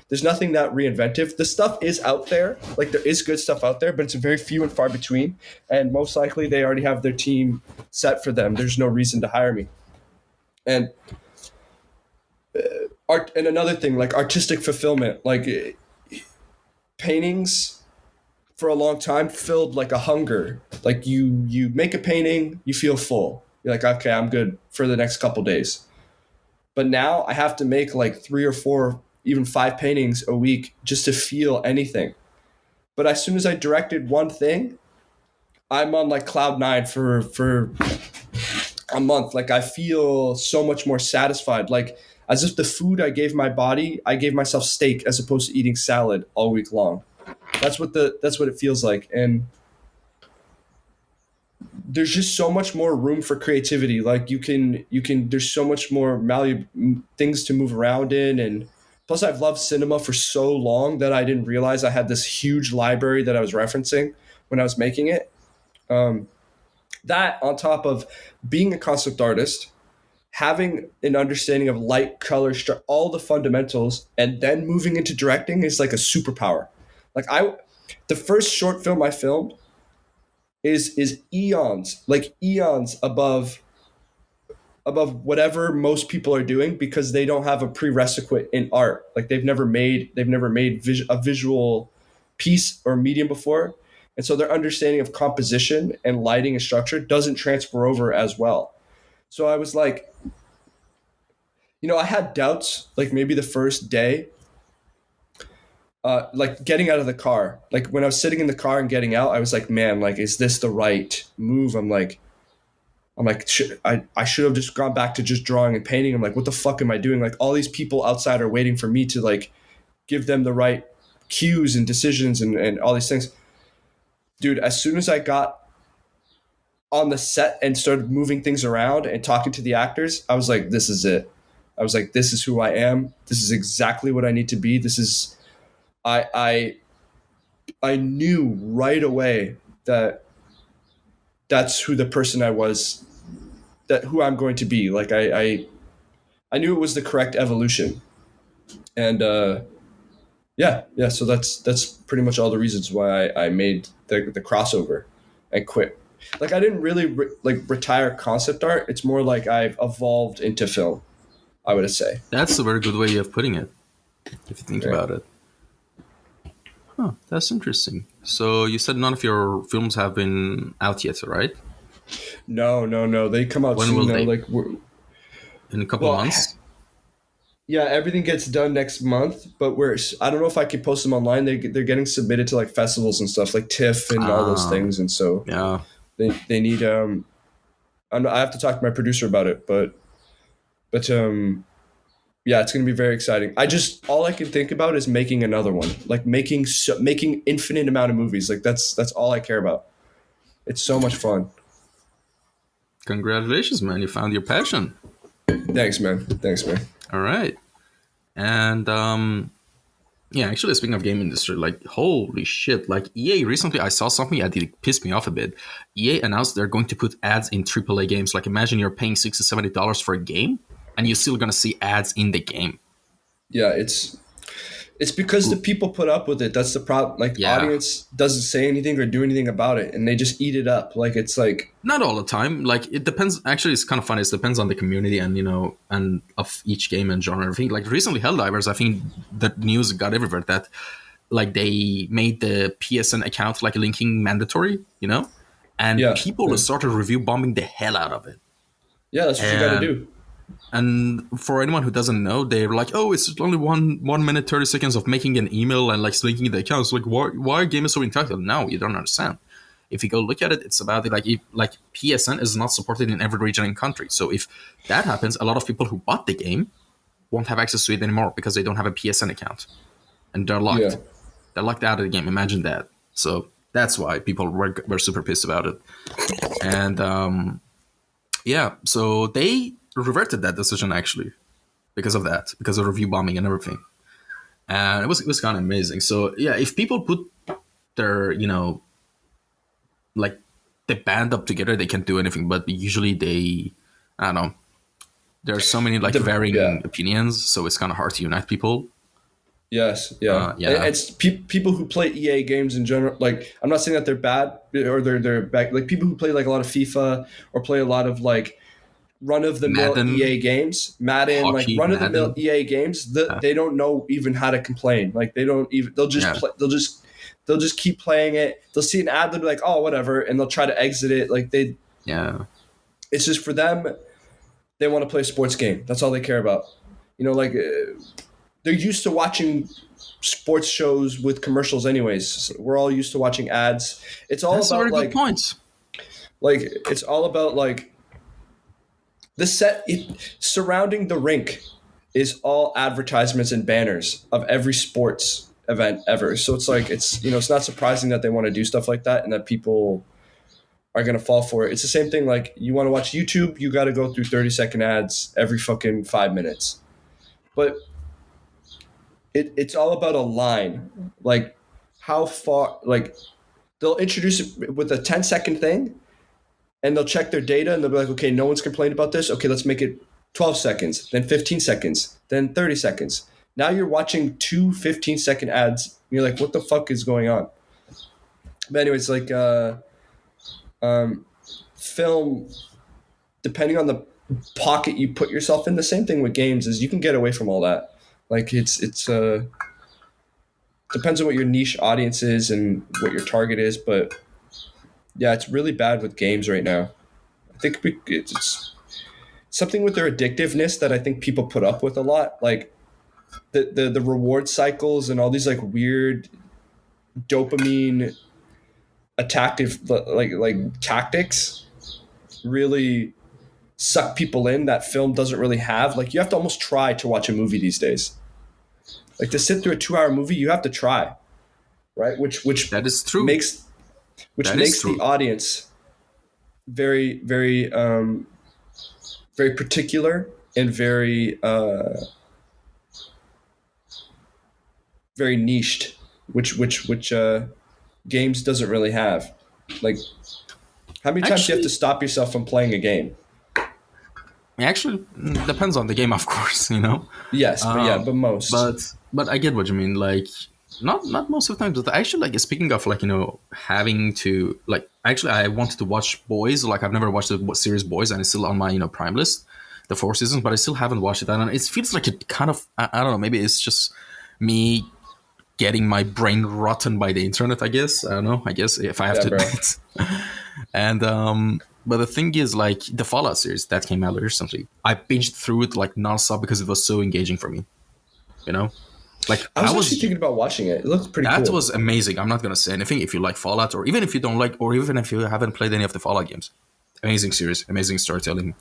there's nothing that reinventive. The stuff is out there. Like there is good stuff out there, but it's very few and far between. And most likely they already have their team set for them. There's no reason to hire me. And art, and another thing, like artistic fulfillment, like paintings for a long time filled like a hunger. Like you make a painting, you feel full. You're like, okay, I'm good for the next couple days. But now I have to make like 3 or 4, even 5 paintings a week just to feel anything. But as soon as I directed one thing, I'm on like cloud nine for a month. Like I feel so much more satisfied. Like as if the food I gave my body, I gave myself steak as opposed to eating salad all week long. That's what it feels like. And there's just so much more room for creativity. Like you can there's so much more things to move around in. And plus I've loved cinema for so long that I didn't realize I had this huge library that I was referencing when I was making it. um, that on top of being a concept artist, having an understanding of light, color, all the fundamentals, and then moving into directing is like a superpower. Like the first short film I filmed is eons, like eons above whatever most people are doing because they don't have a prerequisite in art. Like they've never made a visual piece or medium before, and so their understanding of composition and lighting and structure doesn't transfer over as well. So I was like, I had doubts, like maybe the first day, like getting out of the car. Like when I was sitting in the car and getting out, I was like, man, like, is this the right move? I'm like, I should have just gone back to just drawing and painting. I'm like, what the fuck am I doing? Like all these people outside are waiting for me to like give them the right cues and decisions and all these things. Dude, as soon as I got on the set and started moving things around and talking to the actors, I was like, this is it. I was like, this is who I am. This is exactly what I need to be. This is I knew right away that that's who the person I was, that who I'm going to be. Like I knew it was the correct evolution. And yeah. So that's pretty much all the reasons why I made the crossover and quit. Like I didn't really retire concept art. It's more like I've evolved into film, I would say. That's a very good way of putting it, if you think Right. about it. Huh, that's interesting. So you said none of your films have been out yet, right? No. They come out When will soon though. they? Like In a couple well, months? yeah, everything gets done next month, but I don't know if I could post them online. They're getting submitted to like festivals and stuff like TIFF and all those Ah, things, and so yeah. they need I have to talk to my producer about it, but yeah, it's gonna be very exciting. I just all I can think about is making another one, like making infinite amount of movies. Like that's all I care about. It's so much fun. Congratulations, man. You found your passion. Thanks, man. Thanks, man. All right. And yeah, actually, speaking of game industry, like holy shit, like EA recently, I saw something that did piss me off a bit. EA announced they're going to put ads in AAA games. Like imagine you're paying $60-$70 for a game, and you're still gonna see ads in the game. Yeah, It's because the people put up with it. That's the problem. Like, Yeah, audience doesn't say anything or do anything about it, and they just eat it up. Like, it's like, not all the time. Like it depends. Actually, it's kind of funny. It depends on the community and and of each game and genre. I think like recently Helldivers, I think the news got everywhere that like they made the PSN account like linking mandatory, and yeah, people yeah, started review bombing the hell out of it. yeah. That's what you got to And do. and for anyone who doesn't know, they're like, oh, it's only 1 minute 30 seconds of making an email and like linking the accounts. Like, why game is so entitled? No, you don't understand. If you go look at it, it's about it. Like PSN is not supported in every region and country. So if that happens, a lot of people who bought the game won't have access to it anymore because they don't have a PSN account, and they're Yeah, locked. They're locked out of the game. Imagine that. So that's why people were super pissed about it. And yeah, so they reverted that decision actually because of that, because of review bombing and everything. And it was kind of amazing. So yeah, if people put their like the band up together, they can do anything. But usually I don't know. There's so many like yeah. varying opinions, so it's kind of hard to unite people. Yes, yeah. And Yeah, it's people who play EA games in general. Like, I'm not saying that they're bad or they're bad. Like, people who play like a lot of FIFA or play a lot of like run of the mill Madden, EA games, Madden, like hockey, run of the mill Madden. EA games. Uh, They don't know even how to complain. Like, they don't even. They'll just yeah, play. They'll just keep playing it. They'll see an ad. They'll be like, oh, whatever, and they'll try to exit it. Like, yeah. it's just for them. They want to play a sports game. That's all they care about. Like they're used to watching sports shows with commercials anyways. So we're all used to watching ads. It's all That's a about very good point. like it's all about like the surrounding the rink is all advertisements and banners of every sports event ever. So it's like it's not surprising that they want to do stuff like that and that people are going to fall for it. It's the same thing. Like, you want to watch YouTube, you got to go through 30-second ads every fucking 5 minutes. But it's all about a line. Like, how far, like, they'll introduce it with a 10-second thing and they'll check their data and they'll be like, okay, no one's complained about this. Okay, let's make it 12 seconds, then 15 seconds, then 30 seconds. Now you're watching two 15-second ads. And you're like, what the fuck is going on? But anyways, like, film, depending on the pocket you put yourself in, the same thing with games is you can get away from all that. Like, it's depends on what your niche audience is and what your target is, but yeah, it's really bad with games right now. I think it's something with their addictiveness that I think people put up with a lot, like the reward cycles and all these like weird dopamine attactive like tactics really suck people in that film doesn't really have. Like, you have to almost try to watch a movie these days. Like, to sit through a 2-hour movie, you have to try, right? Which That is true. makes That is the true. audience very very very particular and very very niched, which games doesn't really have. Like, how many times do you have to Actually, stop yourself from playing a game? actually, depends on the game, of course. Yes, but yeah, but most. But I get what you mean. Like, not most of the time, but actually, like, speaking of like having to like, actually, I wanted to watch Boys. Like, I've never watched the series Boys, and it's still on my Prime list, the 4 seasons, but I still haven't watched it. And it feels like it kind of I don't know. Maybe it's just me getting my brain rotten by the internet. I guess I don't know. I guess if I have Yeah, to bro. admit. And but the thing is, like, the Fallout series that came out recently, I binged through it like nonstop because it was so engaging for me. You know, like I was actually thinking about watching it. It looks pretty that cool. was amazing. I'm not gonna say anything if you like Fallout, or even if you don't like, or even if you haven't played any of the Fallout games. Amazing series, amazing storytelling.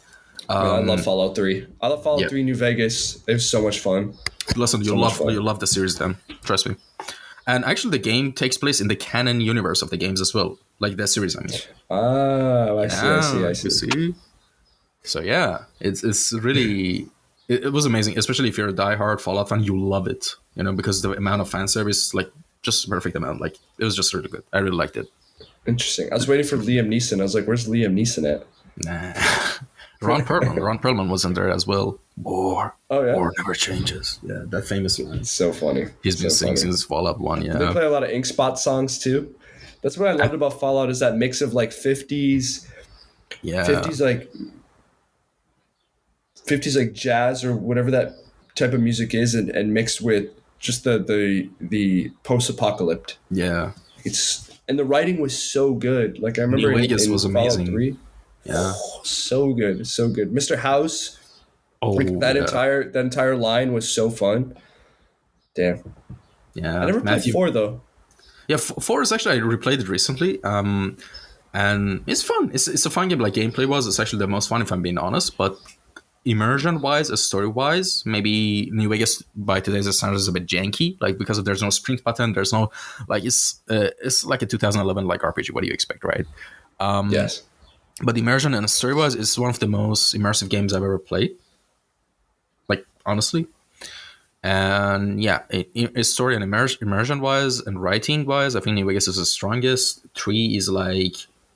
Man, I love Fallout 3. I love Fallout Yeah, 3 New Vegas. It was so much fun. listen, So much fun. you'll love the series then. Trust me. And actually, the game takes place in the canon universe of the games as well, like the series. I mean, Oh, I see, I see, yeah, I you see. see. So yeah, it's really it was amazing, especially if you're a diehard Fallout fan, you love it, because the amount of fan service, like, just perfect amount. Like, it was just really good. I really liked it. Interesting. I was waiting for Liam Neeson. I was like, where's Liam Neeson at? Nah, Ron Perlman was in there as well. Oh yeah, War never changes. Yeah, that famous line. so funny. He's been So singing funny. since Fallout 1, They yeah. play a lot of Ink Spot songs too. That's what I loved about Fallout is that mix of like 50s, Yeah. 50s like 50s like jazz or whatever that type of music is, and mixed with just the post apocalypse. Yeah. It's and the writing was so good. Like I New remember Vegas in was Fallout amazing. 3, Yeah. so good, so good. Mr. House, like Oh, yeah. that entire line was so fun. Damn. I Yeah. never played Matthew. 4 though. Yeah, 4 is actually, I replayed it recently. And it's fun. It's a fun game. Like gameplay wise, it's actually the most fun if I'm being honest. But immersion wise, story wise, maybe New Vegas by today's standards is a bit janky. Like because there's no sprint button, there's no like it's like a 2011 like RPG. What do you expect, right? Yes. But immersion and story wise is one of the most immersive games I've ever played. Like honestly, and yeah, story and immersion wise and writing wise, I think New Vegas is the strongest. 3 is like,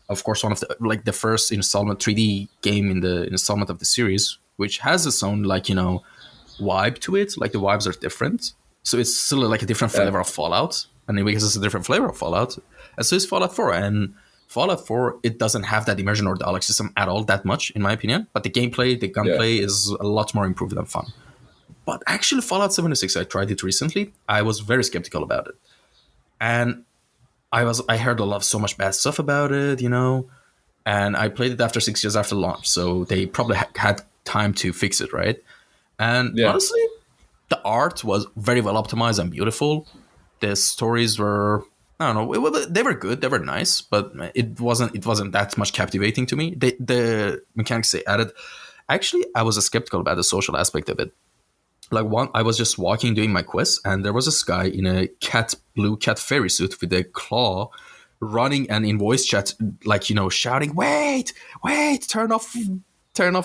of course, one of the like the first installment 3D game in the installment of the series, which has its own like vibe to it. Like the vibes are different, so it's still like a different Yeah. flavor of Fallout, and New Vegas is a different flavor of Fallout, and so is Fallout 4. And Fallout 4, it doesn't have that immersion or dialogue system at all that much, in my opinion. But the gameplay, the Yeah. gunplay is a lot more improved and fun. But actually, Fallout 76, I tried it recently. I was very skeptical about it, and I heard a lot of so much bad stuff about it, and I played it after 6 years after launch, so they probably had time to fix it, right? And Yeah. honestly, the art was very well optimized and beautiful. The stories were, I don't know, they were good, they were nice, but it wasn't that much captivating to me. The mechanics they added, actually, I was skeptical about the social aspect of it. Like I was just walking doing my quest, and there was this guy in a blue cat fairy suit with a claw running and in voice chat, like shouting, wait, turn off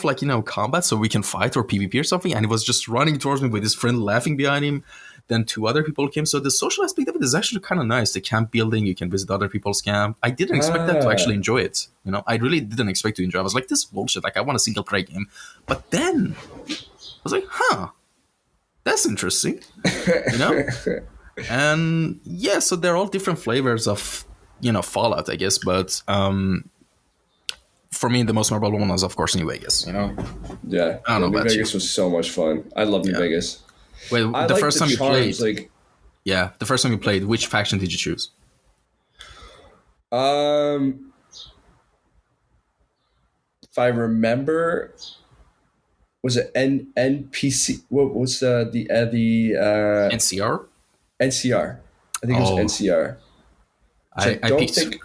like combat so we can fight or PvP or something. And he was just running towards me with his friend laughing behind him. Then 2 other people came. So the social aspect of it is actually kind of nice. The camp building, you can visit other people's camp. I didn't expect that to actually enjoy it. I really didn't expect to enjoy it. I was like, this is bullshit. Like I want a single player game. But then I was like, that's interesting, And yeah, so they're all different flavors of Fallout, I guess. But for me, the most memorable one was, of course, New Vegas. Yeah. I don't know New about Vegas you. was so much fun. I love New Vegas. Wait, I the like first the time you played, charms, like the first time you played, which faction did you choose? if I remember, was it NPC? What was the NCR. NCR? I think it was Oh, NCR. Which I I don't picked think,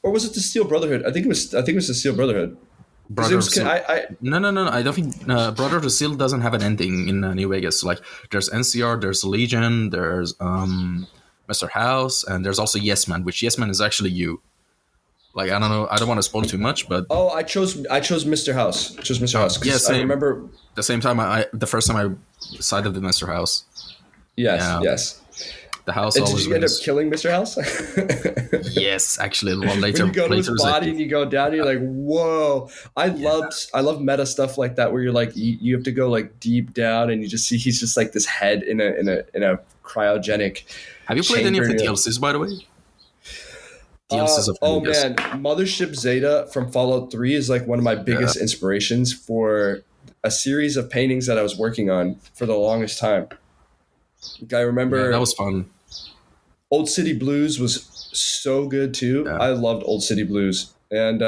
or was it the Steel Brotherhood? I think it was the Steel Brotherhood. 'Cause it Brother of was, Steel. I No. I don't think Brother of Steel doesn't have an ending in New Vegas. Like there's NCR, there's Legion, there's Mr. House, and there's also Yes Man, which Yes Man is actually you. Like I don't know, I don't want to spoil too much, but I chose Mr. House. Chose Mr. House yeah, because I same. remember. The same time, the first time I sided with Mr. House. Yes, Yeah. yes. The house And did always you end up wins. killing Mr. House? Yes, actually, one later. When you go to his Later, body and you go down, you're like, whoa! I love meta stuff like that where you're like, you have to go like deep down and you just see he's just like this head in a cryogenic. have you played any of the chamber. DLCs, by the way? DLCs of Oh Vegas. man, Mothership Zeta from Fallout 3 is like one of my biggest inspirations for a series of paintings that I was working on for the longest time. Like, I remember That was fun. Old City Blues was so good too. Yeah. I loved Old City Blues, and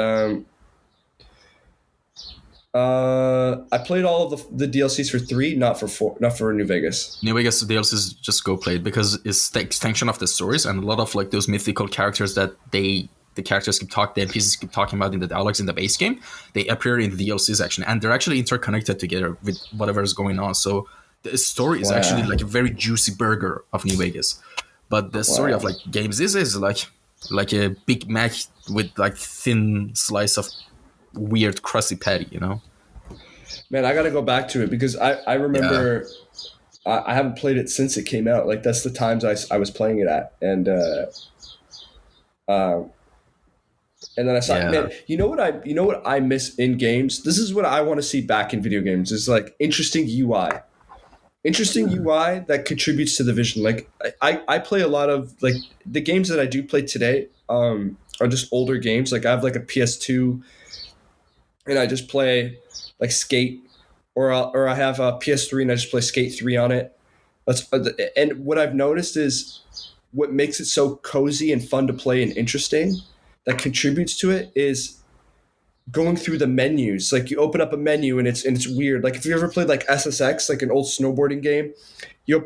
I played all of the DLCs for 3, not for 4, not for New Vegas. New Vegas DLCs just go play it because it's the extension of the stories and a lot of like those mythical characters that the characters keep talking, the NPCs keep talking about in the dialogues in the base game. They appear in the DLCs actually, and they're actually interconnected together with whatever is going on. So the story is actually like a very juicy burger of New Vegas. But the story of like games is like a Big Mac with like thin slice of weird crusty patty, Man, I got to go back to it because I remember I haven't played it since it came out. Like that's the times I was playing it at, and And then I saw, Yeah. man, you know what I miss in games? This is what I want to see back in video games is like interesting UI that contributes to the vision. Like I play a lot of like the games that I do play today are just older games. Like I have like a PS2 and I just play like Skate, or I have a PS3 and I just play Skate 3 on it. That's and what I've noticed is what makes it so cozy and fun to play and interesting that contributes to it is going through the menus. Like you open up a menu and it's weird. Like if you ever played like SSX, like an old snowboarding game, you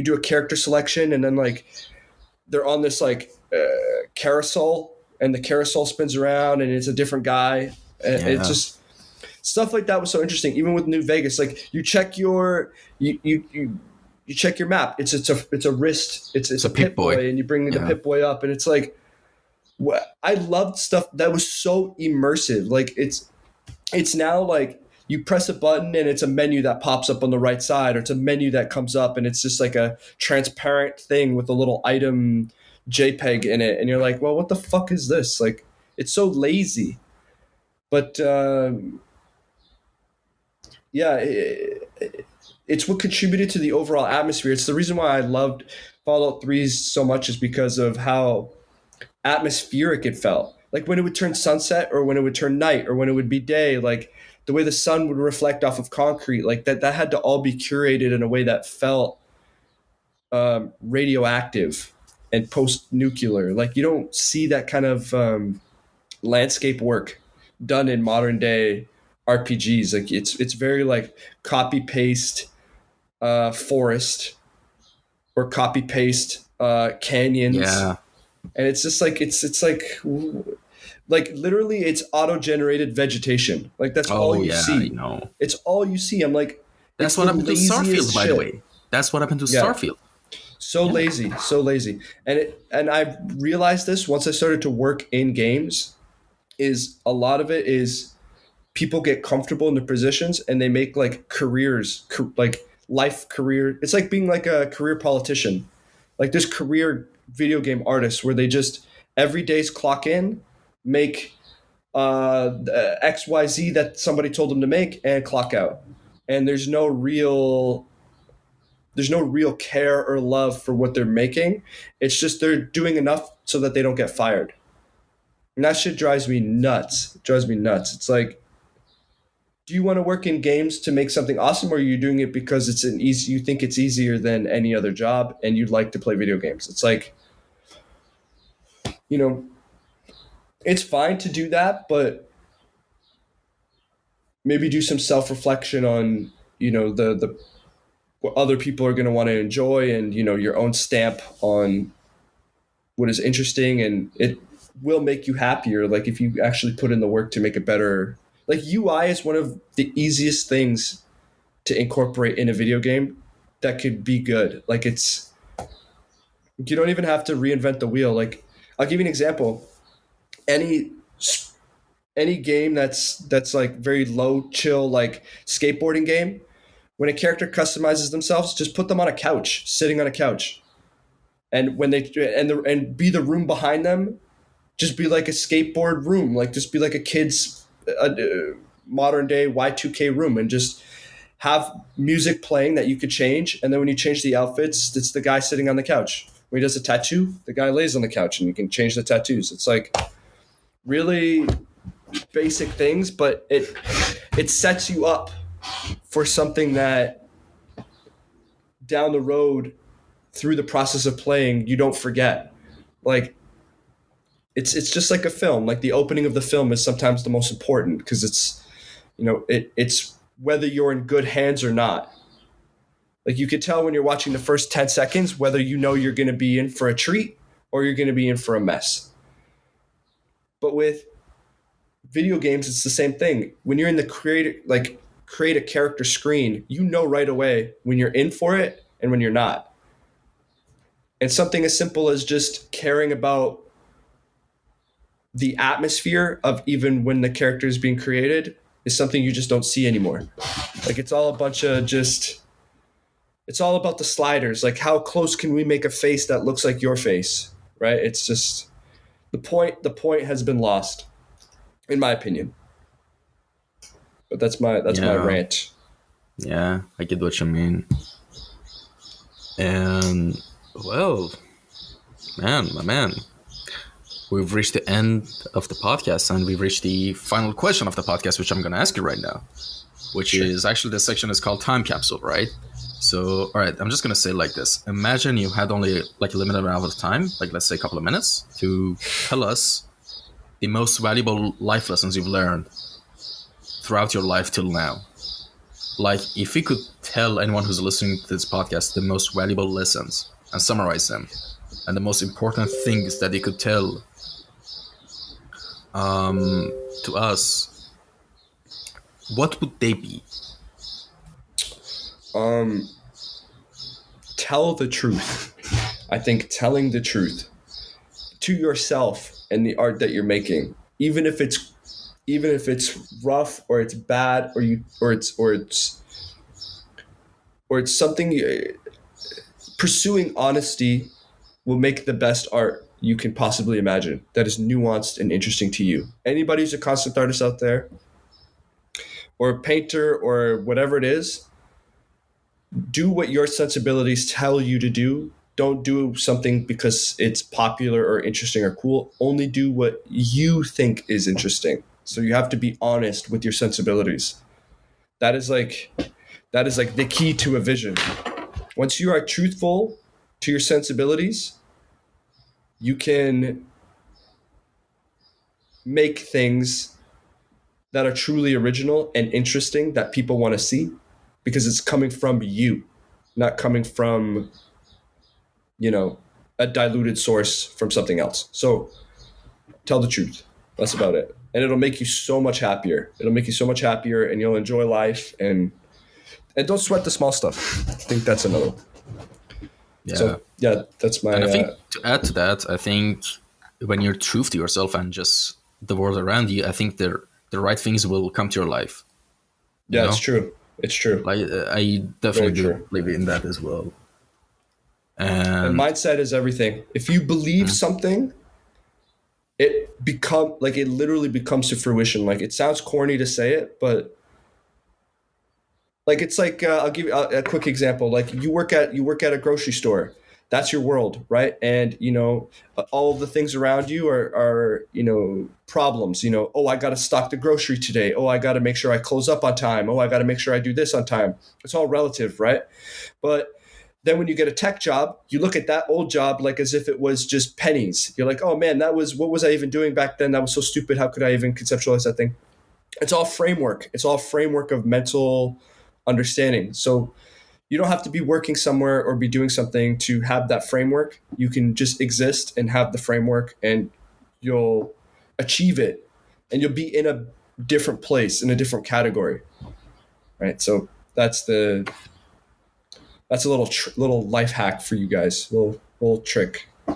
do a character selection and then like they're on this like carousel and the carousel spins around and it's a different guy. And it's Yeah. just stuff like that was so interesting. Even with New Vegas, like you check your you check your map. It's a wrist. It's a a Pit Pip-Boy. Boy, and you bring the Yeah. Pit Boy up, and it's like I loved stuff that was so immersive. Like it's now like you press a button and it's a menu that pops up on the right side, or it's a menu that comes up and it's just like a transparent thing with a little item JPEG in it, and you're like, well, what the fuck is this? Like it's so lazy, but yeah. It's what contributed to the overall atmosphere. It's the reason why I loved Fallout 3 so much is because of how atmospheric it felt. Like when it would turn sunset or when it would turn night or when it would be day, like the way the sun would reflect off of concrete, like that had to all be curated in a way that felt radioactive and post-nuclear. Like you don't see that kind of landscape work done in modern day RPGs. Like it's very like copy paste forest or copy paste canyons, Yeah. and it's just like it's like literally it's auto generated vegetation. Like that's all Oh you yeah. see. It's all you see. I'm like, That's it's what the happened to laziest Starfield, by the shit. way. That's what happened to Yeah. Starfield. So lazy, so lazy. And I realized this once I started to work in games is a lot of it is people get comfortable in their positions and they make like careers, like life career. It's like being like a career politician. Like this career video game artists where they just every day's clock in, make XYZ that somebody told them to make and clock out. And there's no real care or love for what they're making. It's just they're doing enough so that they don't get fired. And that shit drives me nuts. It drives me nuts. It's like, do you want to work in games to make something awesome, or are you doing it because you think it's easier than any other job and you'd like to play video games? It's like, you know, it's fine to do that, but maybe do some self-reflection on, the what other people are going to want to enjoy, and your own stamp on what is interesting, and it will make you happier like if you actually put in the work to make it better. Like UI is one of the easiest things to incorporate in a video game that could be good. Like you don't even have to reinvent the wheel. Like I'll give you an example. Any game that's like very low chill, like skateboarding game, when a character customizes themselves, just put them on a couch, sitting on a couch. And when and be the room behind them, just be like a skateboard room, like just be like a kid's modern day Y2K room, and just have music playing that you could change. And then when you change the outfits, it's the guy sitting on the couch. When he does a tattoo, the guy lays on the couch and you can change the tattoos. It's like really basic things, but it sets you up for something that down the road through the process of playing you don't forget. Like it's just like a film. Like the opening of the film is sometimes the most important because it's it's whether you're in good hands or not. Like you could tell when you're watching the first 10 seconds whether you're going to be in for a treat or you're going to be in for a mess. But with video games it's the same thing. When you're in the create a character screen, right away when you're in for it and when you're not. And something as simple as just caring about the atmosphere of even when the character is being created is something you just don't see anymore. Like it's all a bunch of it's all about the sliders. Like how close can we make a face that looks like your face, right? It's just The point has been lost, in my opinion. But that's my Yeah, rant. yeah, I get what you mean. And well, man, my man, we've reached the end of the podcast, and we've reached the final question of the podcast, which I'm going to ask you right now. Which Sure. is actually, this section is called time capsule, right? So, all right, I'm just gonna say it like this: imagine you had only like a limited amount of time, like let's say a couple of minutes, to tell us the most valuable life lessons you've learned throughout your life till now. Like, if you could tell anyone who's listening to this podcast the most valuable lessons and summarize them, and the most important things that you could tell to us, what would they be? Um, Tell the truth. I think telling the truth to yourself and the art that you're making, even if it's rough or it's bad or you or it's something pursuing honesty will make the best art you can possibly imagine that is nuanced and interesting to you. Anybody who's a concept artist out there or a painter or whatever it is, do what your sensibilities tell you to do. Don't do something because it's popular or interesting or cool. Only do what you think is interesting. So you have to be honest with your sensibilities. That is like the key to a vision. Once you are truthful to your sensibilities, you can make things that are truly original and interesting that people want to see because it's coming from you, not coming from, a diluted source from something else. So tell the truth. That's about it. And it'll make you so much happier. It'll make you so much happier and you'll enjoy life and don't sweat the small stuff. I think that's another one. Yeah. So yeah, that's my And I think to add to that, I think when you're true to yourself and just the world around you, I think the right things will come to your life. You yeah, it's know, true. It's true. like I Very definitely do true. believe in that as well. And And mindset is everything. If you believe something, it literally becomes to fruition. Like it sounds corny to say it, but like it's like I'll give you a quick example. Like you work at a grocery store. That's your world, right? And all of the things around you are problems. Oh, I got to stock the grocery today. Oh, I got to make sure I close up on time. Oh, I got to make sure I do this on time. It's all relative, right? But then when you get a tech job, you look at that old job like as if it was just pennies. You're like, oh man, what was I even doing back then? That was so stupid. How could I even conceptualize that thing? It's all framework. It's all framework of mental understanding. So you don't have to be working somewhere or be doing something to have that framework. You can just exist and have the framework and you'll achieve it and you'll be in a different place, in a different category. Right. So that's a little life hack for you guys. Little trick. all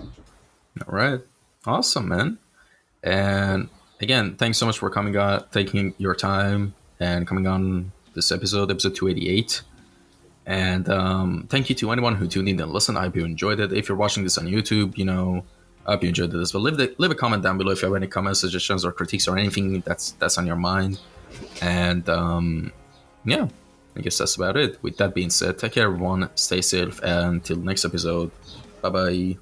right, awesome, man. And again, thanks so much for coming on, taking your time and coming on this episode 288. And thank you to anyone who tuned in and listened. I hope you enjoyed it. If you're watching this on YouTube, I hope you enjoyed this. But leave a comment down below if you have any comments, suggestions, or critiques, or anything that's on your mind. And yeah, I guess that's about it. With that being said, take care, everyone. Stay safe, and until next episode. Bye bye.